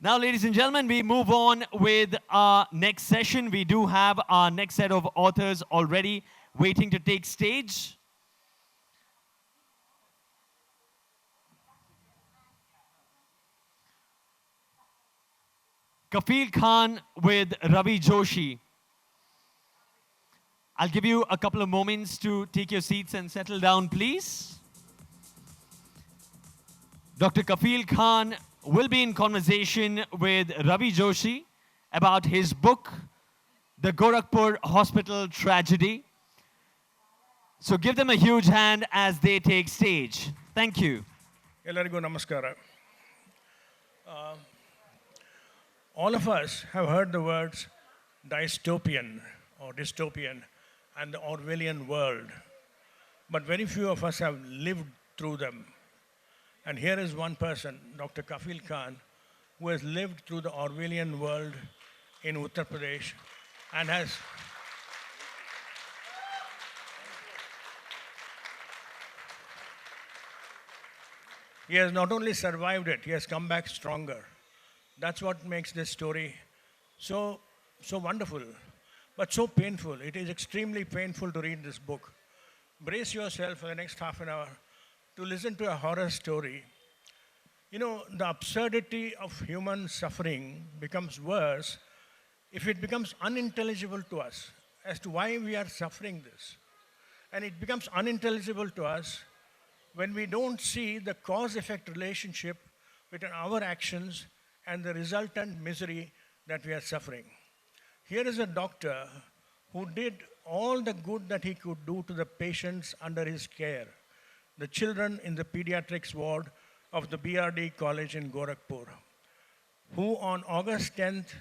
Now, ladies and gentlemen, we move on with our next session. We do have our next set of authors already waiting to take stage. Kafeel Khan with Ravi Joshi. I'll give you a couple of moments to take your seats and settle down, please. Dr. Kafeel Khan will be in conversation with Ravi Joshi about his book, The Gorakhpur Hospital Tragedy. So give them a huge hand as they take stage. Thank you. Ellarigu namaskara. All of us have heard the words dystopian or dystopian and the Orwellian world, but very few of us have lived through them. And here is one person, Dr. Kafeel Khan, who has lived through the Orwellian world in Uttar Pradesh and he has not only survived it, he has come back stronger. That's what makes this story so wonderful, but so painful. It is extremely painful to read this book. Brace yourself for the next half an hour to listen to a horror story. You know, the absurdity of human suffering becomes worse if it becomes unintelligible to us as to why we are suffering this. And it becomes unintelligible to us when we don't see the cause-effect relationship between our actions and the resultant misery that we are suffering. Here is a doctor who did all the good that he could do to the patients under his care, the children in the pediatrics ward of the BRD College in Gorakhpur, who on August 10th,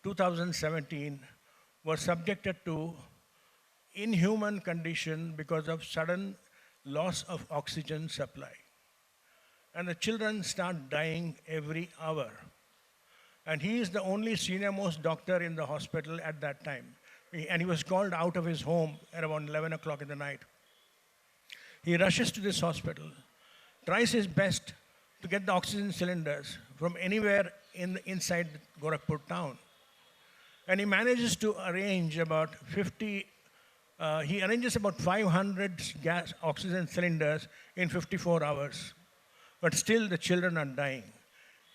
2017, were subjected to inhuman condition because of sudden loss of oxygen supply. And the children start dying every hour. And he is the only senior-most doctor in the hospital at that time. And he was called out of his home at around 11 o'clock in the night. He rushes to this hospital, tries his best to get the oxygen cylinders from anywhere inside Gorakhpur town. And he manages to arrange about 500 gas oxygen cylinders in 54 hours. But still the children are dying.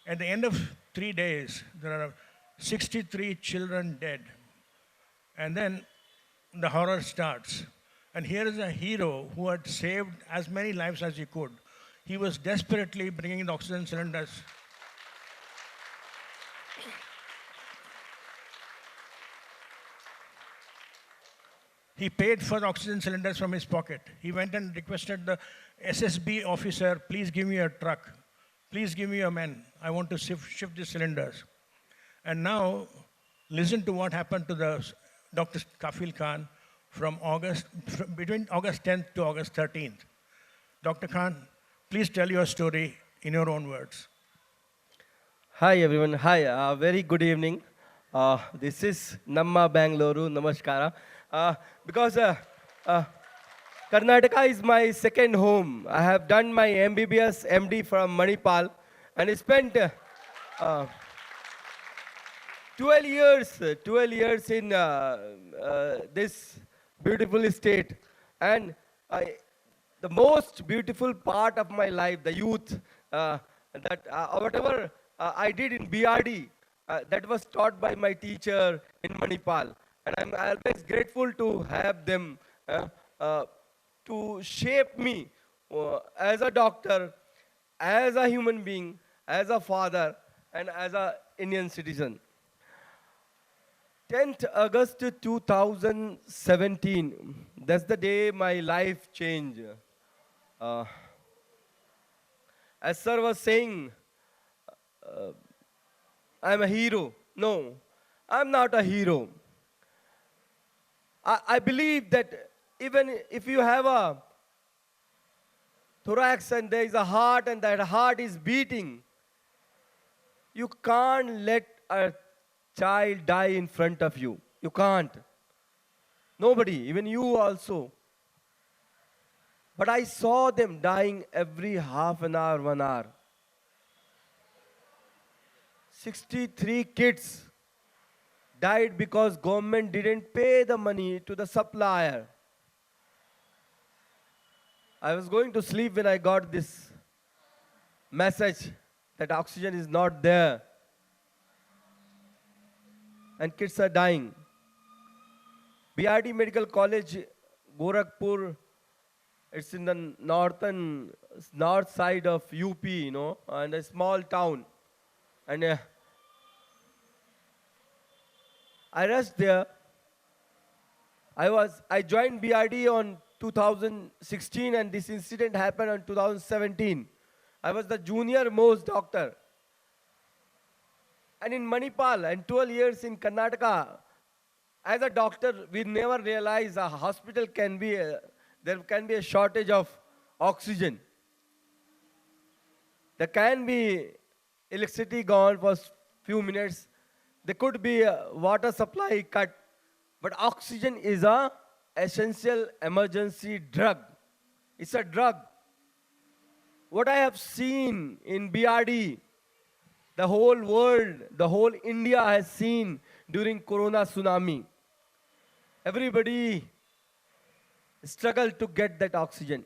At the end of 3 days, there are 63 children dead. And then the horror starts. And here is a hero who had saved as many lives as he could. He was desperately bringing the oxygen cylinders. He paid for the oxygen cylinders from his pocket. He went and requested the SSB officer, please give me a truck. Please give me a man. I want to shift the cylinders. And now, listen to what happened to the Dr. Kafeel Khan between August 10th to August 13th. Dr. Khan, please tell your story in your own words. Hi everyone. Hi. Very good evening. This is Namma Bangalore. Namaskara. Because Karnataka is my second home. I have done my MBBS MD from Manipal and spent 12 years in this beautiful state. And the most beautiful part of my life, the youth, whatever I did in BRD, that was taught by my teacher in Manipal. And I'm always grateful to have them to shape me as a doctor, as a human being, as a father, and as an Indian citizen. 10th August 2017, that's the day my life changed. As sir was saying, I'm a hero. No, I'm not a hero. I believe that even if you have a thorax and there is a heart and that heart is beating, you can't let a child die in front of you. You can't. Nobody, even you also. But I saw them dying every half an hour, 1 hour. 63 kids died because government didn't pay the money to the supplier. I was going to sleep when I got this message that oxygen is not there and kids are dying. BRD Medical College, Gorakhpur, it's in the north side of UP, and a small town. And I rushed there. I joined BRD on 2016, and this incident happened on 2017. I was the junior most doctor. And in Manipal, and 12 years in Karnataka, as a doctor, we never realized a hospital there can be a shortage of oxygen. There can be electricity gone for few minutes. There could be a water supply cut. But oxygen is a essential emergency drug. It's a drug. What I have seen in BRD, the whole world, the whole India has seen during Corona tsunami. Everybody struggled to get that oxygen.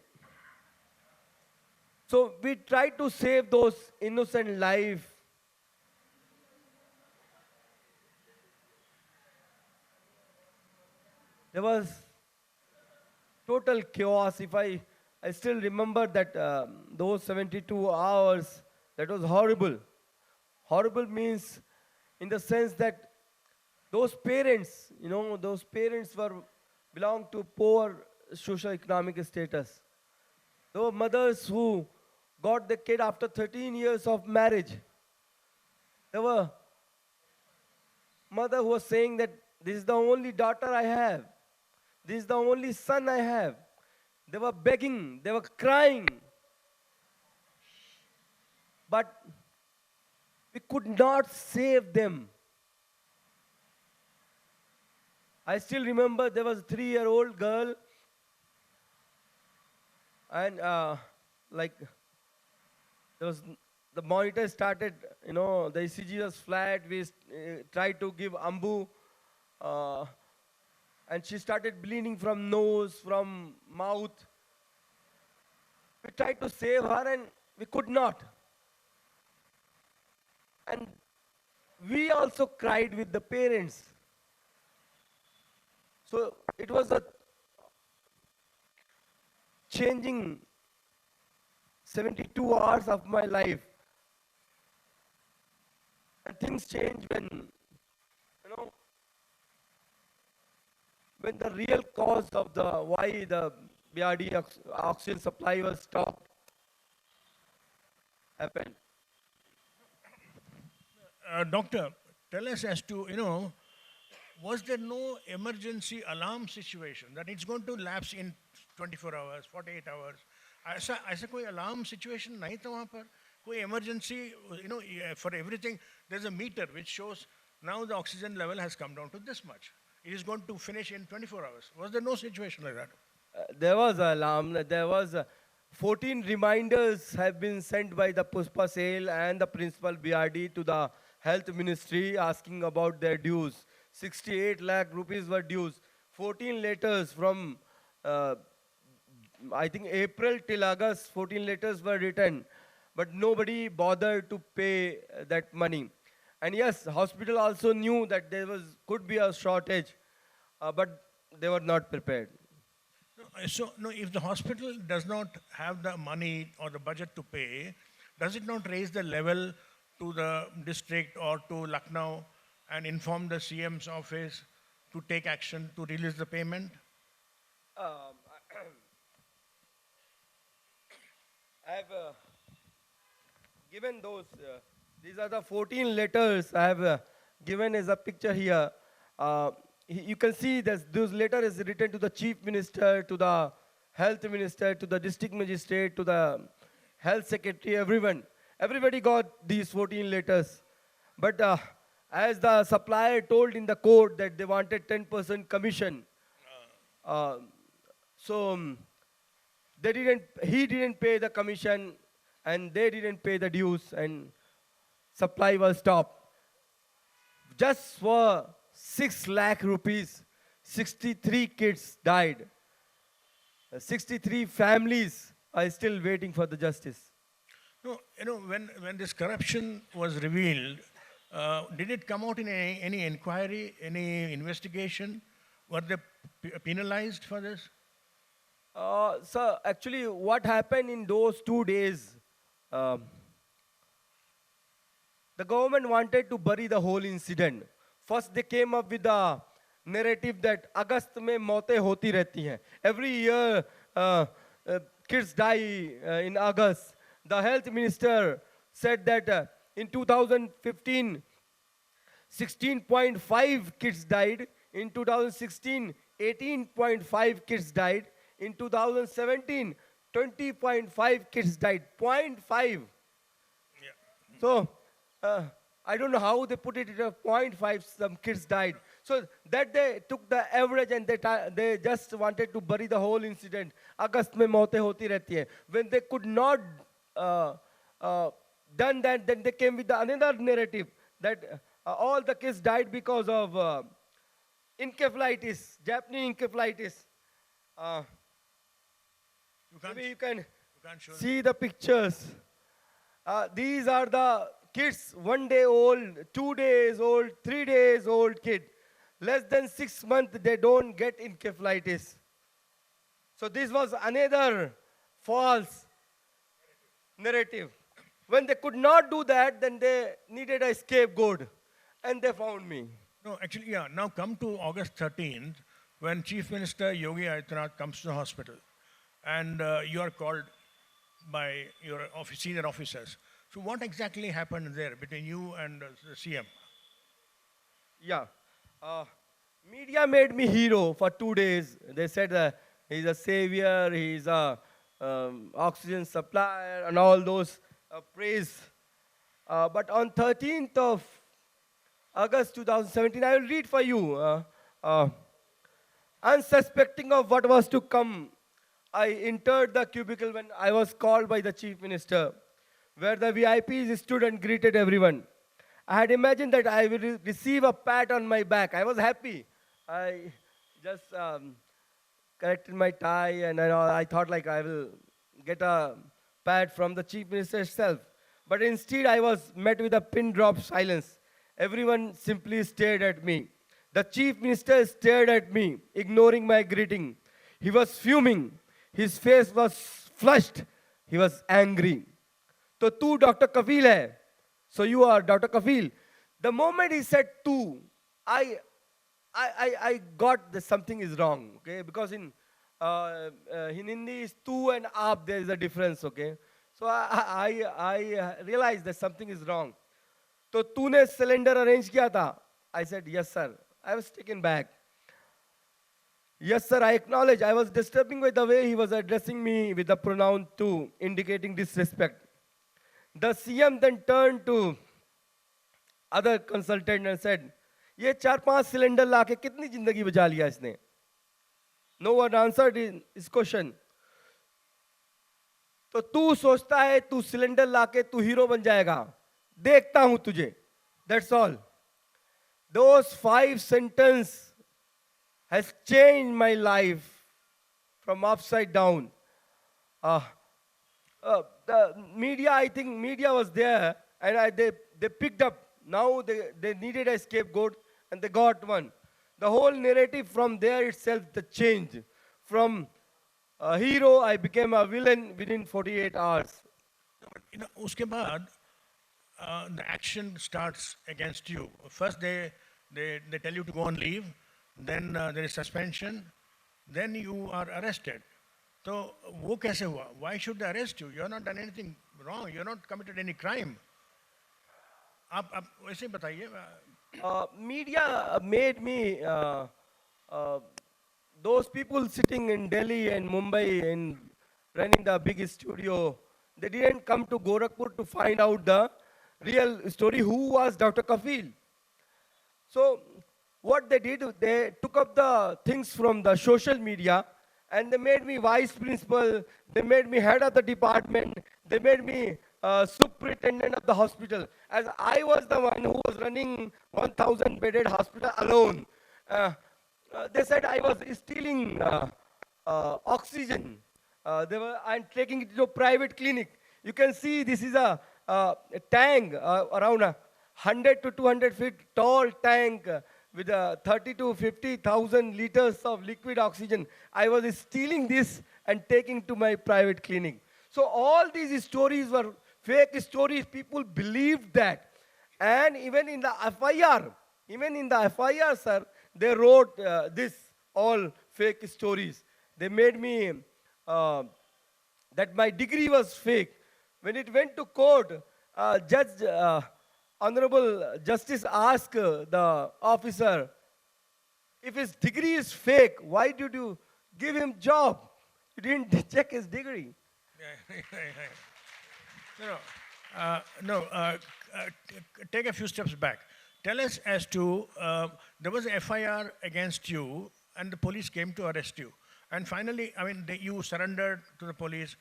So we try to save those innocent lives. There was total chaos. I still remember that those 72 hours, that was horrible. Horrible means in the sense that those parents, those parents belonged to poor socio-economic status. There were mothers who got the kid after 13 years of marriage. There were mother who was saying that this is the only daughter I have. This is the only son I have. They were begging, they were crying. But we could not save them. I still remember there was a 3-year-old girl, and the monitor started, the ECG was flat. We tried to give ambu, and she started bleeding from nose, from mouth. We tried to save her, and we could not. And we also cried with the parents. So it was a changing 72 hours of my life. And things change when the real cause of why the BRD oxygen supply was stopped happened. Doctor, tell us as to, was there no emergency alarm situation that it's going to lapse in 24 hours, 48 hours? ऐसा कोई alarm situation नहीं था वहाँ पर? कोई emergency, for everything, there's a meter which shows now the oxygen level has come down to this much. It is going to finish in 24 hours. Was there no situation like that? There was an alarm. There was 14 reminders have been sent by the Puspa Sale and the principal BRD to the Health Ministry asking about their dues. 68 lakh rupees were dues. 14 letters from, I think, April till August, 14 letters were written. But nobody bothered to pay that money. And yes, hospital also knew that could be a shortage, but they were not prepared. So, if the hospital does not have the money or the budget to pay, does it not raise the level to the district or to Lucknow and inform the CM's office to take action to release the payment? I have given those. These are the 14 letters I have given as a picture here. You can see that those letter is written to the chief minister, to the health minister, to the district magistrate, to the health secretary, everyone. Everybody got these 14 letters. But as the supplier told in the court that they wanted 10% commission, he didn't pay the commission, and they didn't pay the dues, and supply was stopped. just for 6 lakh rupees, 63 kids died. 63 families are still waiting for the justice. No, when this corruption was revealed, did it come out in any inquiry, any investigation? Were they penalized for this? So actually, what happened in those 2 days? um, the government wanted to bury the whole incident. First, they came up with the narrative that August में मौतें होती रहती हैं. Every year, kids die in August. The health minister said that in 2015, 16.5 kids died. In 2016, 18.5 kids died. In 2017, 20.5 kids died. 0.5. So, I don't know how they put it at 0.5, some kids died. So that they took the average and they just wanted to bury the whole incident. August mein mautein hoti rehti hai. When they could not done that, then they came with another narrative that all the kids died because of encephalitis, Japanese encephalitis. Maybe you can show see the pictures. These are the kids, 1 day old, 2 days old, 3 days old kid. Less than 6 months, they don't get encephalitis. So this was another false narrative. When they could not do that, then they needed a scapegoat. And they found me. No, actually, yeah. Now come to August 13th, when Chief Minister Yogi Adityanath comes to the hospital, and you are called by your senior officers. So what exactly happened there between you and the CM? Yeah. Media made me hero for 2 days. They said he's a savior, he's a oxygen supplier, and all those praise. But on 13th of August 2017, I will read for you. Unsuspecting of what was to come, I entered the cubicle when I was called by the Chief Minister, where the VIPs stood and greeted everyone. I had imagined that I will receive a pat on my back. I was happy. I just corrected my tie, and I thought like I will get a pat from the Chief Minister itself. But instead, I was met with a pin drop silence. Everyone simply stared at me. The Chief Minister stared at me, ignoring my greeting. He was fuming. His face was flushed. He was angry. So, tu Dr. Kafeel hai. So you are Dr. Kafeel. The moment he said tu, I got that something is wrong. Okay, because in Hindi is tu and aap, there is a difference. Okay, so I realized that something is wrong. So तूने cylinder arrange किया था? I said yes sir. I was taken back. Yes sir, I acknowledge I was disturbing with the way he was addressing me with the pronoun tu, indicating disrespect. The CM then turned to other consultant and said, ये 4-5 cylinder लाके कितनी जिंदगी बचा लिया इसने? No one answered his question. तो तू सोचता है तू सिलेंडर लाके तू हीरो बन जाएगा? देखता हूं तुझे. That's all. Those 5 sentences has changed my life from upside down. The media, I think media was there, and they picked up. Now they needed a scapegoat, and they got one. The whole narrative from there itself, the change. From a hero, I became a villain within 48 hours. उसके बाद the action starts against you. First they tell you to go on leave, then there is suspension, then you are arrested. So वो कैसे हुआ? Why should they arrest you? You have not done anything wrong. You have not committed any crime. आप वैसे ही बताइए. Media made me, those people sitting in Delhi and Mumbai and running the biggest studio, they didn't come to Gorakhpur to find out the real story, who was Dr. Kafeel. So what they did, they took up the things from the social media and they made me vice principal, they made me head of the department, they made me superintendent of the hospital, as I was the one who was running 1,000 bedded hospital alone. Uh, they said I was stealing oxygen. I'm taking it to a private clinic. You can see this is a tank around 100 to 200 feet tall tank with 30 to 50,000 liters of liquid oxygen. I was stealing this and taking to my private clinic. So all these stories were fake stories. People believed that. And even in the FIR, sir, they wrote this all fake stories. They made me uh, that my degree was fake. When it went to court, Judge Honorable Justice asked the officer, if his degree is fake, why did you give him job? You didn't check his degree. No, no, no. Take a few steps back. Tell us as to there was a FIR against you, and the police came to arrest you. And finally, I mean, you surrendered to the police.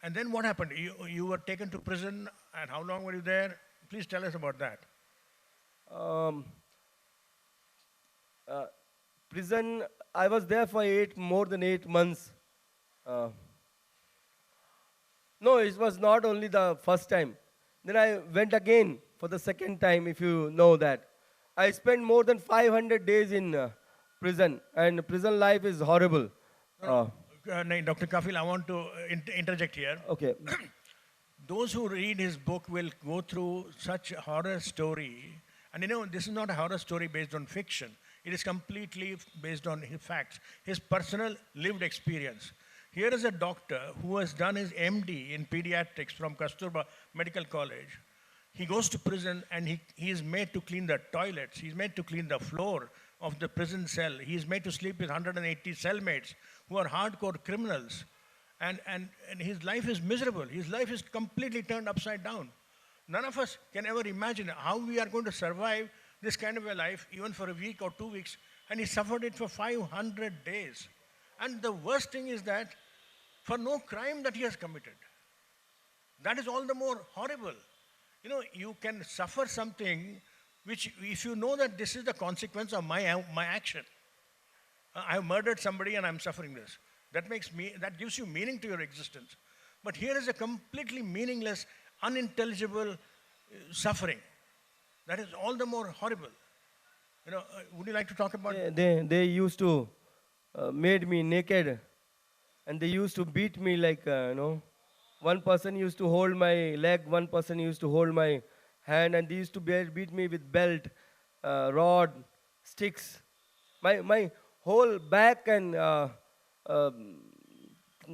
And then what happened? You were taken to prison, and how long were you there? Please tell us about that. Um, uh, Prison, I was there for more than 8 months. Uh, no, it was not only the first time. Then I went again for the second time, if you know that. I spent more than 500 days in prison, and prison life is horrible. Uh, Dr. Kafeel, I want to interject here. okay. Those who read his book will go through such a horror story. And you know, this is not a horror story based on fiction. It is completely based on his facts, his personal lived experience. Here is a doctor who has done his MD in pediatrics from Kasturba Medical College. He goes to prison and he is made to clean the toilets. He's made to clean the floor of the prison cell. He is made to sleep with 180 cellmates who are hardcore criminals. And his life is miserable. His life is completely turned upside down. None of us can ever imagine how we are going to survive this kind of a life, even for a week or 2 weeks. And he suffered it for 500 days. And the worst thing is that for no crime that he has committed. That is all the more horrible. You know, you can suffer something which, if you know that this is the consequence of my action. I have murdered somebody and I'm suffering this. That gives you meaning to your existence. But here is a completely meaningless, unintelligible suffering. That is all the more horrible. You know, would you like to talk about? They used to made me naked, and they used to beat me like one person used to hold my leg, one person used to hold my hand, and they used to beat me with belt, rod, sticks. My whole back and um,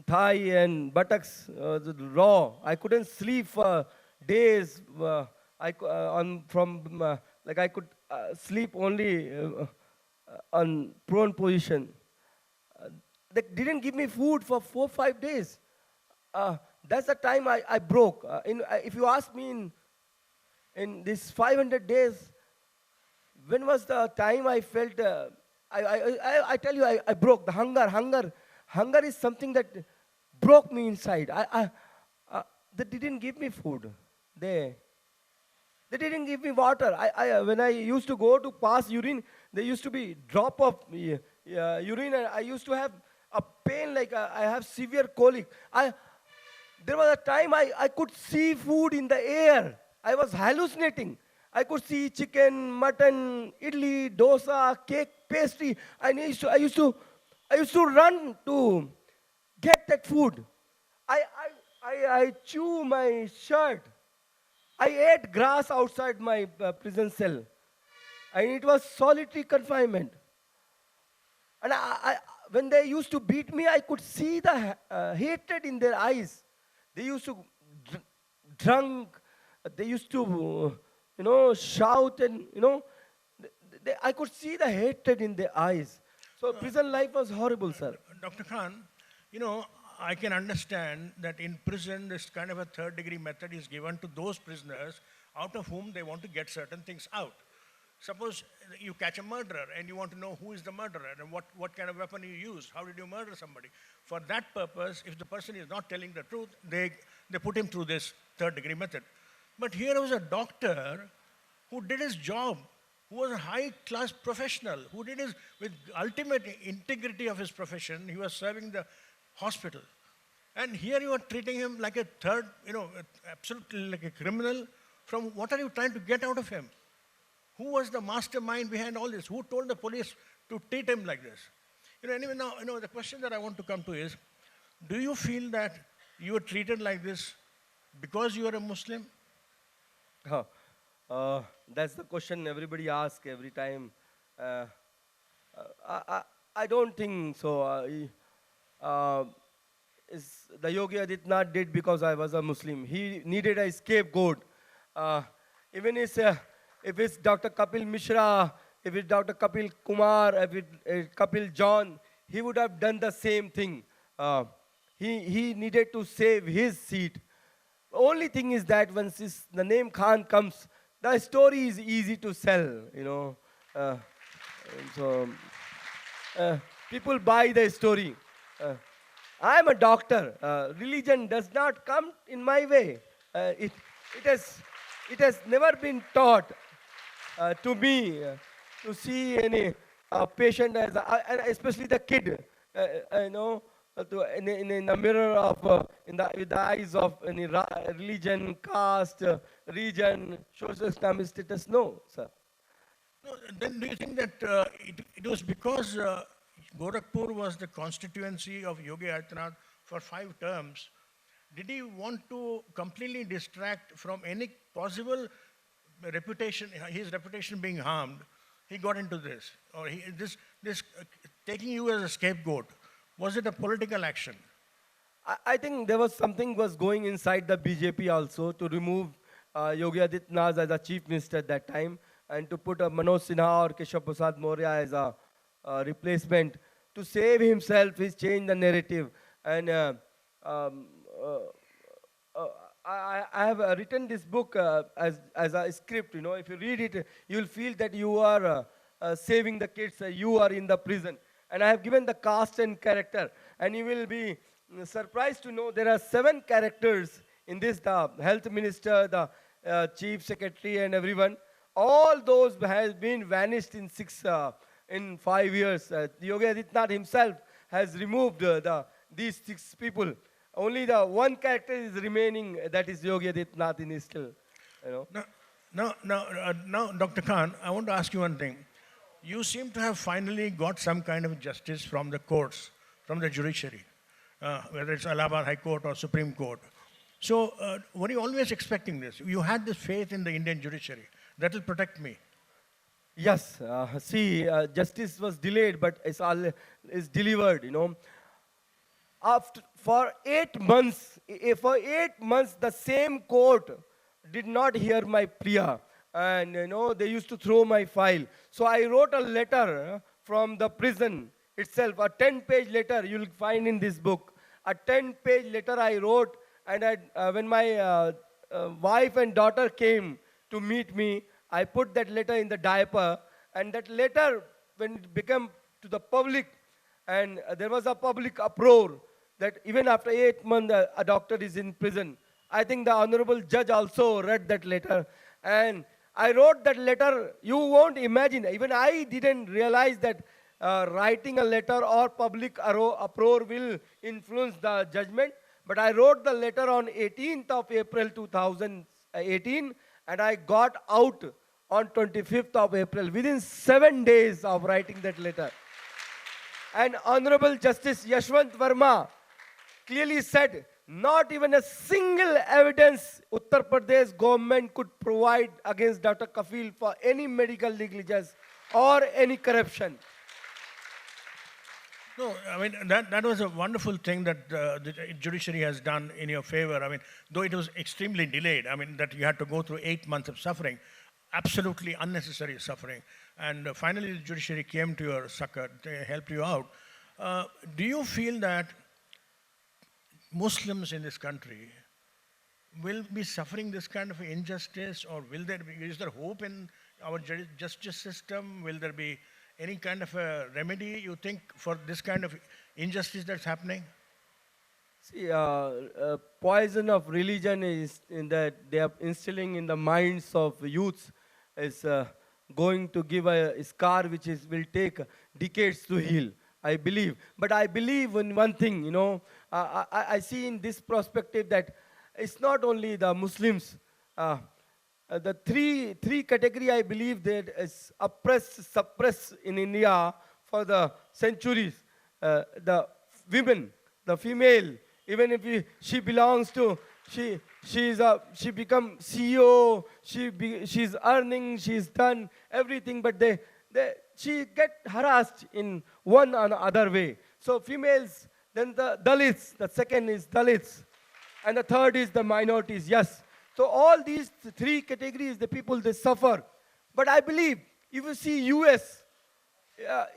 thigh and buttocks raw. I couldn't sleep for days. I could sleep only on prone position. They didn't give me food for 4 5 days. That's the time I broke. If you ask me in these 500 days, when was the time I felt? I tell you, I broke. The hunger is something that broke me inside. They didn't give me food. They didn't give me water. When I used to go to pass urine, there used to be drop of urine, and I used to have a pain like I have severe colic. There was a time I could see food in the air. I was hallucinating. I could see chicken, mutton, idli, dosa, cake, pastry. I used to run to get that food. I chew my shirt. I ate grass outside my prison cell, and it was solitary confinement. And when they used to beat me, I could see the hatred in their eyes. They used to drunk. They used to, shout, and I could see the hatred in their eyes. So prison life was horrible, sir. Dr. Khan, you know, I can understand that in prison, this kind of a third degree method is given to those prisoners out of whom they want to get certain things out. Suppose you catch a murderer and you want to know who is the murderer and what kind of weapon you used, how did you murder somebody. For that purpose, if the person is not telling the truth, they put him through this third degree method. But here was a doctor who did his job, who was a high-class professional, who did his, with ultimate integrity of his profession, he was serving the hospital. And here you are treating him like a third, absolutely like a criminal. From what are you trying to get out of him? Who was the mastermind behind all this? Who told the police to treat him like this? Anyway, now, the question that I want to come to is, do you feel that you were treated like this because you are a Muslim? That's the question everybody asks every time. I don't think so. The Yogi Adityanath did because I was a Muslim. He needed a scapegoat. Even if it's Dr. Kapil Mishra, if it's Dr. Kapil Kumar, if it's Kapil John, he would have done the same thing. He needed to save his seat. The only thing is that once the name Khan comes, the story is easy to sell, so people buy the story. I am a doctor. Religion does not come in my way. It has never been taught to me to see any patient as, and especially the kid, in the mirror of, with the eyes of any religion, caste, region, social economic status. No, sir. No, then do you think that it was because Gorakhpur was the constituency of Yogi Adityanath for 5 terms? Did he want to completely distract from any possible reputation, his reputation being harmed? He got into this, or this taking you as a scapegoat. Was it a political action? I think there was something was going inside the BJP also to remove Yogi Adityanath as a chief minister at that time, and to put Manoj Sinha or Keshav Prasad Maurya as a replacement. To save himself, he's changed the narrative. And I have written this book as a script. If you read it, you'll feel that you are saving the kids. You are in the prison. And I have given the cast and character. And you will be surprised to know there are 7 characters in this: the health minister, the chief secretary, and everyone. All those has been vanished in 5 years. Yogi Adityanath himself has removed these 6 people. Only the one character is remaining, that is Yogi Adityanath in his still. Now, Dr. Khan, I want to ask you one thing. You seem to have finally got some kind of justice from the courts, from the judiciary, whether it's Allahabad High Court or Supreme Court. So, were you always expecting this? You had this faith in the Indian judiciary. That will protect me. Yes, justice was delayed, but it's delivered, For 8 months, the same court did not hear my plea. And, they used to throw my file. So I wrote a letter from the prison itself, a 10-page letter you'll find in this book. A 10-page letter I wrote, and when my wife and daughter came to meet me, I put that letter in the diaper, and that letter, when it became to the public, and there was a public uproar that even after 8 months, a doctor is in prison. I think the honorable judge also read that letter, and I wrote that letter. You won't imagine, even I didn't realize that writing a letter or public uproar will influence the judgment. But I wrote the letter on 18th of April 2018, and I got out on 25th of April, within 7 days of writing that letter. And Honorable Justice Yashwant Verma clearly said, not even a single evidence Uttar Pradesh government could provide against Dr. Kafeel for any medical negligence or any corruption. No, I mean, that was a wonderful thing that the judiciary has done in your favor. I mean, though it was extremely delayed, I mean, that you had to go through 8 months of suffering, absolutely unnecessary suffering. And finally, the judiciary came to your succor, they helped you out. Do you feel that Muslims in this country will be suffering this kind of injustice, or is there hope in our justice system? Will there be any kind of a remedy, you think, for this kind of injustice that's happening? See, poison of religion is in that they are instilling in the minds of youths is going to give a scar which is will take decades to heal. I believe, but I believe in one thing. I see in this perspective that it's not only the Muslims. The three category I believe that is oppressed, suppressed in India for the centuries. The women, the female, even if she belongs to, she become CEO, she's earning, she's done everything, but she get harassed in one or other way. So females, then the Dalits, the second is Dalits, and the third is the minorities. Yes. So all these three categories, the people, they suffer. But I believe, if you see US,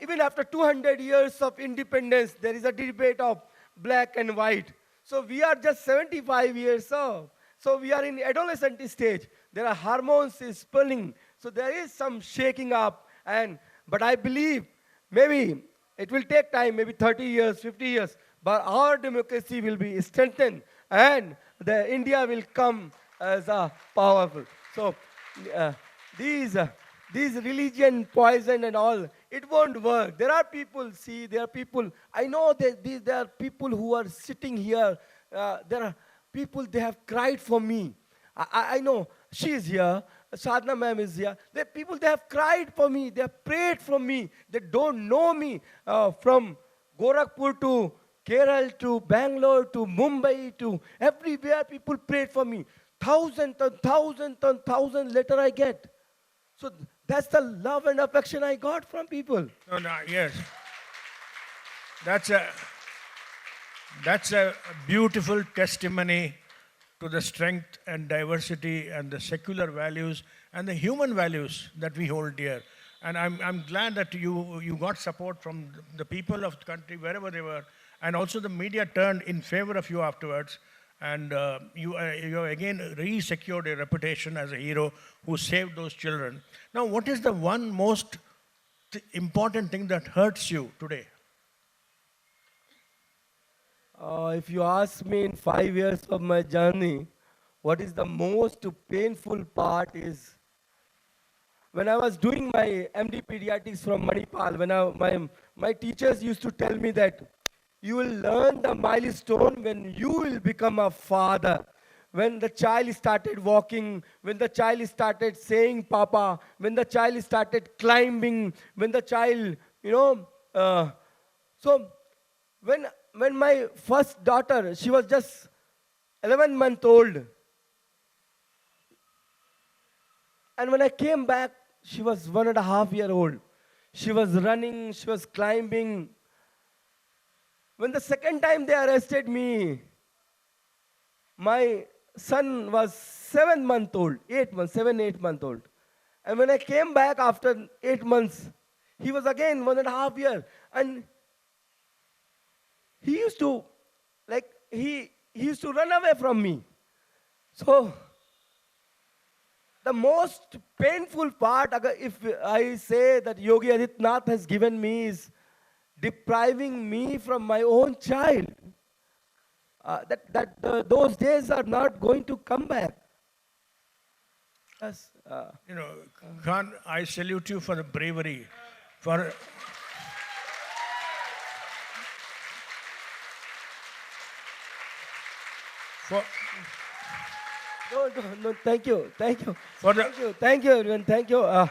even after 200 years of independence, there is a debate of black and white. So we are just 75 years old. So we are in adolescent stage. There are hormones is spilling. So there is some shaking up. But I believe maybe it will take time, maybe 30 years, 50 years. But our democracy will be strengthened and the India will come as a powerful. So these religion, poison and all, it won't work. There are people, I know that there are people who are sitting here. There are people, they have cried for me. I know she is here, Sadhna ma'am is here. There are people, they have cried for me, they have prayed for me. They don't know me from Gorakhpur to Kerala to Bangalore to Mumbai to everywhere. People prayed for me. Thousands and thousands and thousands letter I get. So that's the love and affection I got from people. No, yes. That's a beautiful testimony to the strength and diversity and the secular values and the human values that we hold dear. And I'm glad that you got support from the people of the country, wherever they were, and also the media turned in favor of you afterwards. And you again re-secured a reputation as a hero who saved those children. Now, what is the one most important thing that hurts you today? If you ask me in 5 years of my journey, what is the most painful part is when I was doing my MD Pediatrics from Manipal, when my teachers used to tell me that you will learn the milestone when you will become a father. When the child started walking, when the child started saying Papa, when the child started climbing, when the child, so when my first daughter, she was just 11 months old. And when I came back, she was 1.5 years old. She was running, she was climbing. When the second time they arrested me, my son was 7 months old, 8 months old. And when I came back after 8 months, he was again 1.5 years. And he used to, he used to run away from me. So, the most painful part, if I say that Yogi Adityanath has given me, is depriving me from my own child. Those days are not going to come back. Yes. Khan, I salute you for the bravery, for No, thank you. Thank you, everyone. Thank you.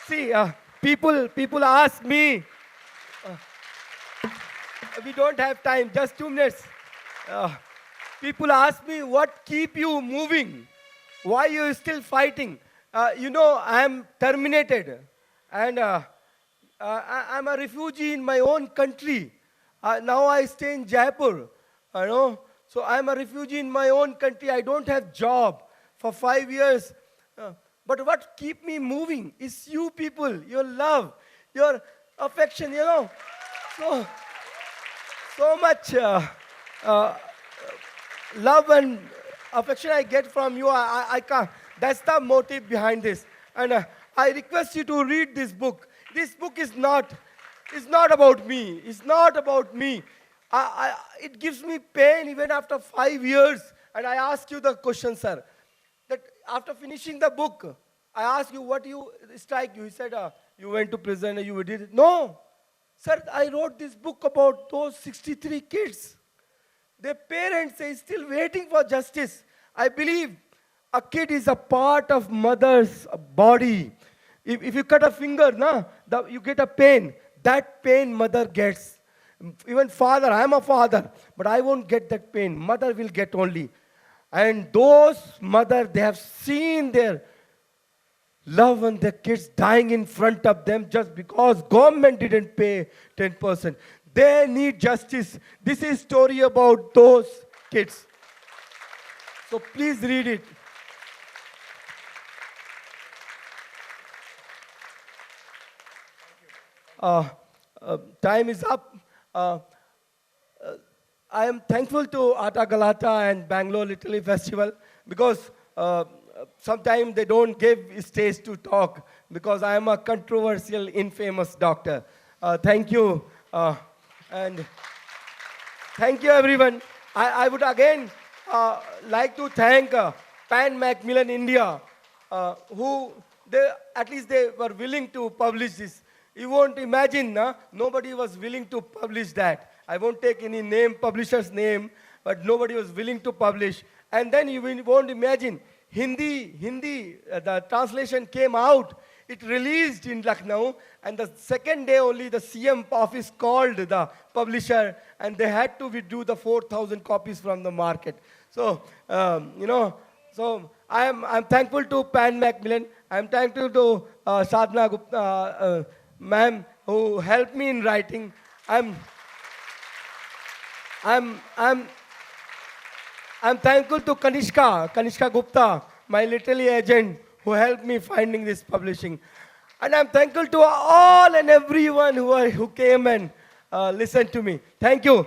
See, people ask me, we don't have time, just 2 minutes. People ask me, what keep you moving? Why you still fighting? I am terminated. And I'm a refugee in my own country. Now I stay in Jaipur. So I'm a refugee in my own country. I don't have job for 5 years. But what keep me moving is you people, your love, your affection, So much love and affection I get from you, I can't. That's the motive behind this. And I request you to read this book. This book is not about me. It's not about me. It gives me pain even after 5 years. And I ask you the question, sir, that after finishing the book, I asked you what you strike you. He said, you went to prison and you did it. No. Sir, I wrote this book about those 63 kids. Their parents are still waiting for justice. I believe a kid is a part of mother's body. If you cut a finger, you get a pain. That pain mother gets. Even father, I am a father, but I won't get that pain. Mother will get only. And those mother, they have seen their love and their kids dying in front of them just because government didn't pay 10%. They need justice. This is story about those kids. So please read it. Time is up. I am thankful to Ata Galata and Bangalore Literary Festival because sometimes they don't give stage to talk because I am a controversial, infamous doctor. Thank you. And thank you, everyone. I would again like to thank Pan Macmillan India, who at least they were willing to publish this. You won't imagine, nobody was willing to publish that. I won't take any name, publisher's name, but nobody was willing to publish. And then you won't imagine, Hindi, the translation came out. It released in Lucknow, and the second day only the CM office called the publisher, and they had to withdraw the 4,000 copies from the market. So, so I'm thankful to Pan Macmillan. I'm thankful to Sadhna Gupta, ma'am, who helped me in writing. I'm thankful to Kanishka Gupta, my literary agent, who helped me finding this publishing. And I'm thankful to all and everyone who came and listened to me. Thank you.